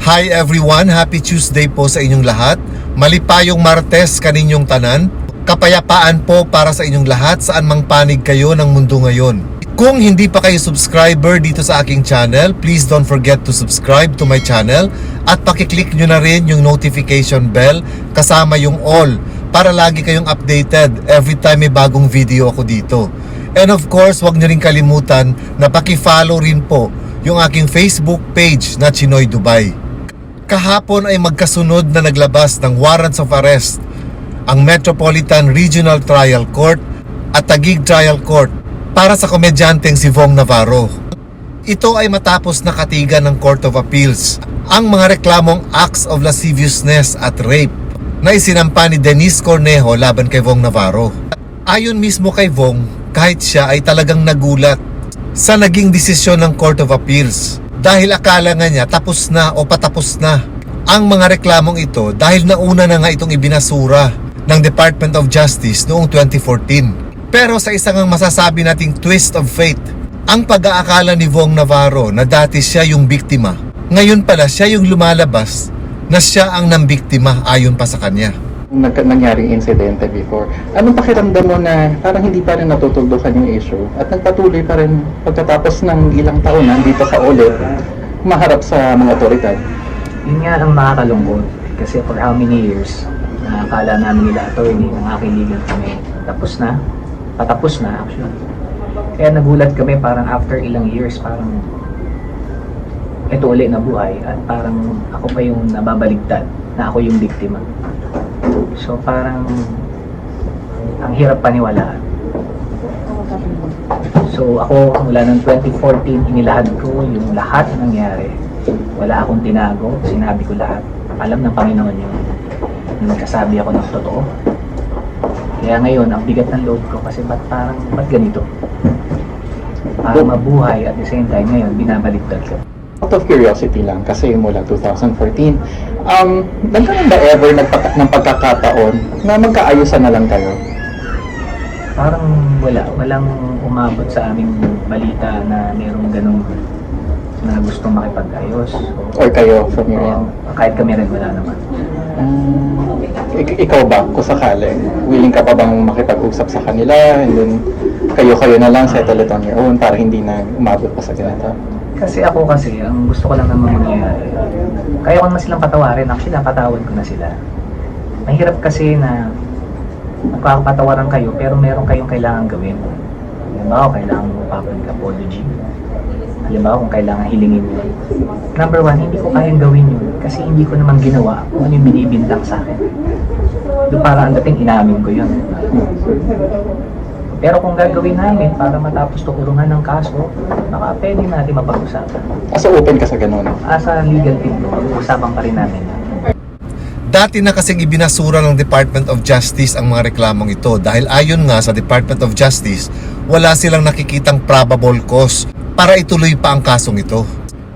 Hi everyone, happy Tuesday po sa inyong lahat. Malipayong Martes kaninyong tanan. Kapayapaan po para sa inyong lahat saan mang panig kayo ng mundo ngayon. Kung hindi pa kayo subscriber dito sa aking channel, please don't forget to subscribe to my channel at pakiclick nyo na rin yung notification bell kasama yung all para lagi kayong updated every time may bagong video ako dito. And of course, huwag nyo rin kalimutan na paki-follow rin po yung aking Facebook page na Chinoy Dubai. Kahapon ay magkasunod na naglabas ng warrants of arrest ang Metropolitan Regional Trial Court at Taguig Trial Court para sa komedyanteng si Vong Navarro. Ito ay matapos nakatigan ng Court of Appeals ang mga reklamong acts of lasciviousness at rape na isinampa ni Denise Cornejo laban kay Vong Navarro. Ayon mismo kay Vong, kahit siya ay talagang nagulat sa naging desisyon ng Court of Appeals dahil akala nga niya tapos na o patapos na ang mga reklamong ito dahil nauna na nga itong ibinasura ng Department of Justice noong 2014. Pero sa isang masasabi nating twist of fate, ang pag-aakala ni Vong Navarro na dati siya yung biktima, ngayon pala siya yung lumalabas na siya ang nambiktima ayon pa sa kanya. Nangyaring insidente before. Anong pakiramdam mo na parang hindi pa rin natutugdukan yung issue at nagpatuloy pa rin pagkatapos ng ilang taon na dito ka ulit maharap sa mga otoridad? Yun nga ang makakalungkot kasi for how many years nakakala namin nila attorney ng aking legal kami patapos na actually. Kaya nagulat kami parang after ilang years parang ito ulit na buhay at parang ako pa yung nababaligtad na ako yung biktima. So parang ang hirap paniwalaan. So ako mula ng 2014 inilahad ko yung lahat ng nangyari. Wala akong tinago, sinabi ko lahat. Alam ng Panginoon yun. Nagsasabi ako ng totoo. Kaya ngayon ang bigat ng loob ko kasi ba't ganito? Para mabuhay at the same time ngayon binabaligtad ko. Out of curiosity lang, kasi mula 2014, nagkaroon ba ever ng pagkakataon na magkaayusan na lang kayo? Parang walang umabot sa aming balita na mayroong ganun na gustong makipag-ayos. Or kayo from your end? Kahit kami rin wala naman. Ikaw ba, kung sakali, willing ka pa bang makipag-usap sa kanila and then kayo na lang settle it on your own para hindi na umabot pa sa ganito? Kasi ang gusto ko lang naman mangyayari, kaya ko naman silang patawarin. Actually, napatawad ko na sila. Mahirap kasi na magkakapatawaran kayo pero meron kayong kailangan gawin. Halimbawa, kailangan mo public apology. Halimbawa, kung kailangan hilingin mo. Number one, hindi ko kayang gawin yun kasi hindi ko naman ginawa kung ano yung binibintang sa akin. Doon para ang dating inamin ko yun. Pero kung gagawin namin para matapos tukurungan ng kaso, baka pwede natin mapag-usapan. So open ka sa ganun? Sa legal team, usapan pa rin namin. Dati na kasing ibinasura ng Department of Justice ang mga reklamong ito dahil ayon nga sa Department of Justice, wala silang nakikitang probable cause para ituloy pa ang kasong ito.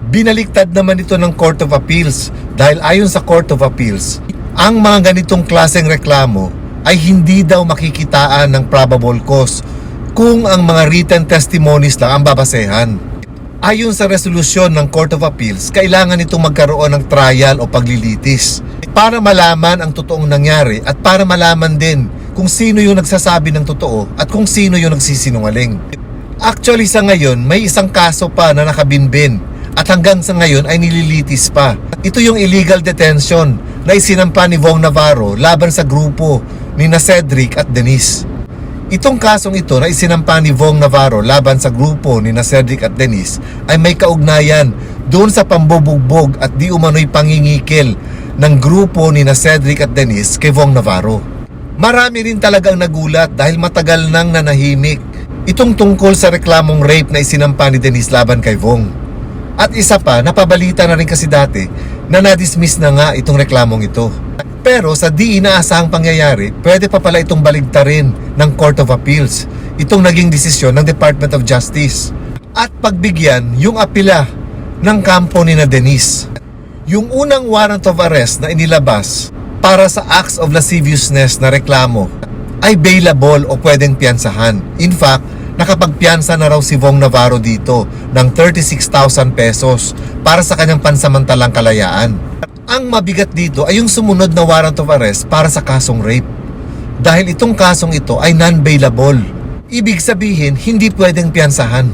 Binaliktad naman ito ng Court of Appeals dahil ayon sa Court of Appeals, ang mga ganitong klaseng reklamo ay hindi daw makikitaan ng probable cause kung ang mga written testimonies lang ang babasehan. Ayon sa resolusyon ng Court of Appeals, kailangan itong magkaroon ng trial o paglilitis para malaman ang totoong nangyari at para malaman din kung sino yung nagsasabi ng totoo at kung sino yung nagsisinungaling. Actually sa ngayon, may isang kaso pa na nakabinbin at hanggang sa ngayon ay nililitis pa. Ito yung illegal detention na isinampa ni Vong Navarro laban sa grupo ni Cedric at Denise. Itong kasong ito na isinampa ni Vong Navarro laban sa grupo ni Cedric at Denise ay may kaugnayan doon sa pambubugbog at di umano'y pangingikil ng grupo ni Cedric at Denise kay Vong Navarro. Marami rin talagang nagulat dahil matagal nang nanahimik itong tungkol sa reklamong rape na isinampa ni Denise laban kay Vong. At isa pa, napabalita na rin kasi dati na na-dismiss na nga itong reklamong ito. Pero sa di inaasahang pangyayari, pwede pa pala itong baligtarin ng Court of Appeals. Itong naging desisyon ng Department of Justice. At pagbigyan yung apila ng kampo ni Denise. Yung unang warrant of arrest na inilabas para sa acts of lasciviousness na reklamo ay bailable o pwedeng piyansahan. In fact, nakapagpiyansa na raw si Vong Navarro dito ng 36,000 pesos para sa kanyang pansamantalang kalayaan. Ang mabigat dito ay yung sumunod na warrant of arrest para sa kasong rape. Dahil itong kasong ito ay non-bailable. Ibig sabihin, hindi pwedeng piyansahan.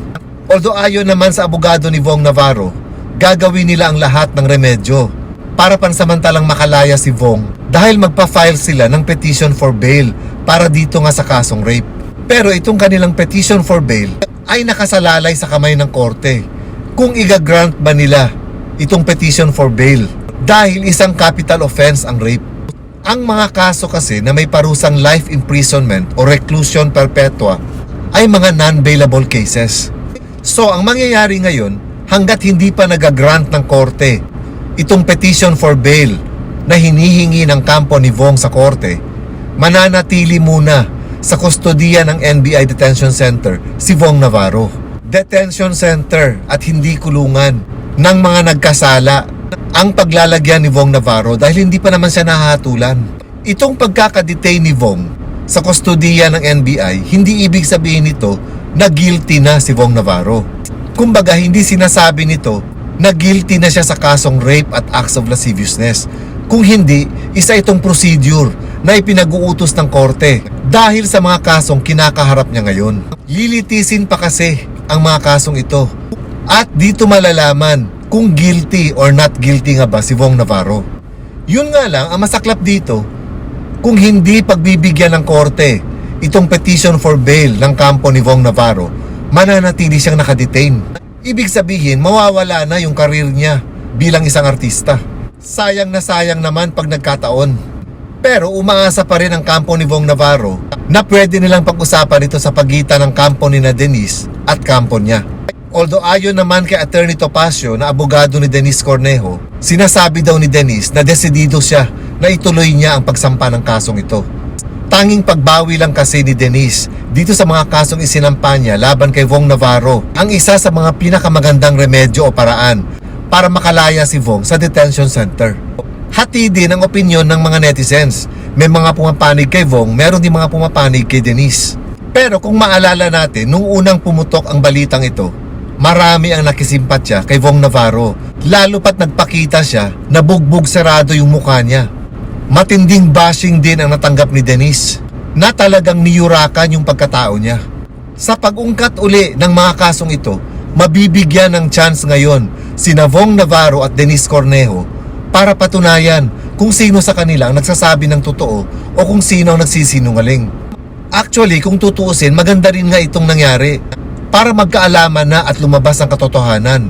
Although ayon naman sa abogado ni Vong Navarro, gagawin nila ang lahat ng remedyo para pansamantalang makalaya si Vong dahil magpa-file sila ng petition for bail para dito nga sa kasong rape. Pero itong kanilang petition for bail ay nakasalalay sa kamay ng korte kung i-grant ba nila itong petition for bail dahil isang capital offense ang rape. Ang mga kaso kasi na may parusang life imprisonment o reclusion perpetua ay mga non-bailable cases. So ang mangyayari ngayon, hanggat hindi pa nag-grant ng korte itong petition for bail na hinihingi ng kampo ni Vong sa korte, mananatili muna sa kustodiya ng NBI Detention Center si Vong Navarro. Detention Center at hindi kulungan ng mga nagkasala ang paglalagyan ni Vong Navarro dahil hindi pa naman siya nahahatulan. Itong pagkakadetain ni Vong sa kustodiya ng NBI, hindi ibig sabihin nito na guilty na si Vong Navarro. Kumbaga, hindi sinasabi nito na guilty na siya sa kasong rape at acts of lasciviousness. Kung hindi, isa itong procedure na ipinag-uutos ng korte dahil sa mga kasong kinakaharap niya ngayon. Lilitisin pa kasi ang mga kasong ito at dito malalaman kung guilty or not guilty nga ba si Vong Navarro. Yun nga lang, ang masaklap dito, kung hindi pagbibigyan ng korte itong petition for bail ng kampo ni Vong Navarro, mananatili siyang nakadetain. Ibig sabihin, mawawala na yung karir niya bilang isang artista. Sayang na sayang naman pag nagkataon. Pero umaasa pa rin ang kampo ni Vong Navarro na pwede nilang pag-usapan ito sa pagitan ng kampo ni na Denise at kampo niya. Although ayon naman kay Attorney Topacio na abogado ni Denise Cornejo, sinasabi daw ni Denise na desidido siya na ituloy niya ang pagsampa ng kasong ito. Tanging pagbawi lang kasi ni Denise dito sa mga kasong isinampa niya laban kay Vong Navarro ang isa sa mga pinakamagandang remedyo o paraan para makalaya si Vong sa detention center. Hati din ang opinyon ng mga netizens. May mga pumapanig kay Vong, meron din mga pumapanig kay Denise. Pero kung maalala natin, nung unang pumutok ang balitang ito, marami ang nakisimpatya kay Vong Navarro. Lalo pat nagpakita siya na bugbog sarado yung mukha niya. Matinding bashing din ang natanggap ni Denise na talagang niyurakan yung pagkatao niya. Sa pag-ungkat uli ng mga kasong ito, mabibigyan ng chance ngayon sina Vong Navarro at Denise Cornejo para patunayan kung sino sa kanila ang nagsasabi ng totoo o kung sino ang nagsisinungaling. Actually, kung tutuusin, maganda rin nga itong nangyari para magkaalaman na at lumabas ang katotohanan.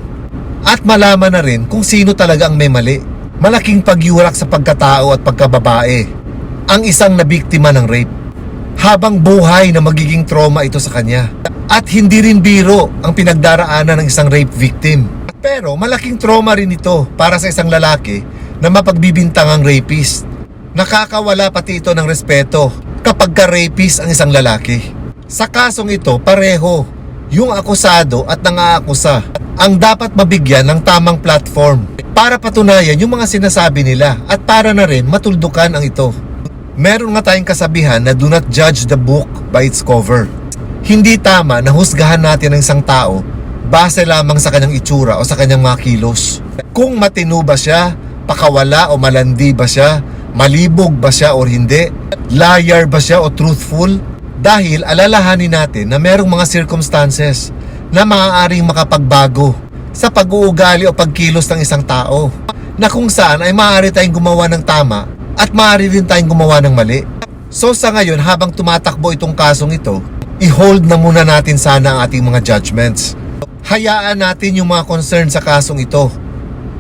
At malaman na rin kung sino talaga ang may mali. Malaking pagyurak sa pagkatao at pagkababae ang isang nabiktima ng rape. Habang buhay na magiging trauma ito sa kanya. At hindi rin biro ang pinagdaraanan ng isang rape victim. Pero malaking trauma rin ito para sa isang lalaki na mapagbibintangang rapist. Nakakawala pati ito ng respeto kapag ka-rapist ang isang lalaki. Sa kasong ito, pareho yung akusado at nang-aakusa ang dapat mabigyan ng tamang platform para patunayan yung mga sinasabi nila at para na rin matuldukan ang ito. Meron nga tayong kasabihan na do not judge the book by its cover. Hindi tama na husgahan natin ang isang tao base lamang sa kanyang itsura o sa kanyang mga kilos. Kung matino ba siya, pakawala o malandi ba siya, malibog ba siya o hindi, liar ba siya o truthful, dahil alalahanin natin na merong mga circumstances na maaaring makapagbago sa pag-uugali o pagkilos ng isang tao na kung saan ay maaari tayong gumawa ng tama at maaari rin tayong gumawa ng mali. So sa ngayon, habang tumatakbo itong kasong ito, i-hold na muna natin sana ang ating mga judgments. Hayaan natin yung mga concern sa kasong ito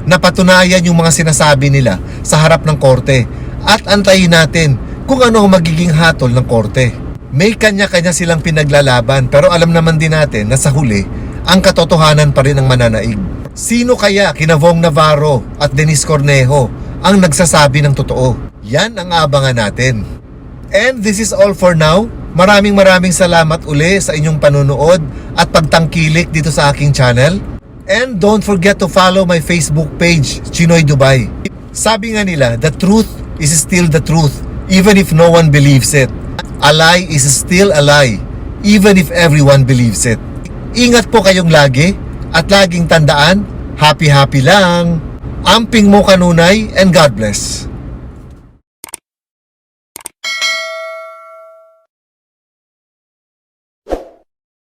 na patunayan yung mga sinasabi nila sa harap ng korte at antayin natin kung ano ang magiging hatol ng korte. May kanya-kanya silang pinaglalaban pero alam naman din natin na sa huli, ang katotohanan pa rin ang mananaig. Sino kaya kina Vong Navarro at Denise Cornejo ang nagsasabi ng totoo? Yan ang abangan natin. And this is all for now. Maraming salamat uli sa inyong panunood at pagtangkilik dito sa aking channel. And don't forget to follow my Facebook page, Chinoy Dubai. Sabi nga nila, the truth is still the truth, even if no one believes it. A lie is still a lie, even if everyone believes it. Ingat po kayong lagi at laging tandaan, happy lang. Amping mo kanunay and God bless.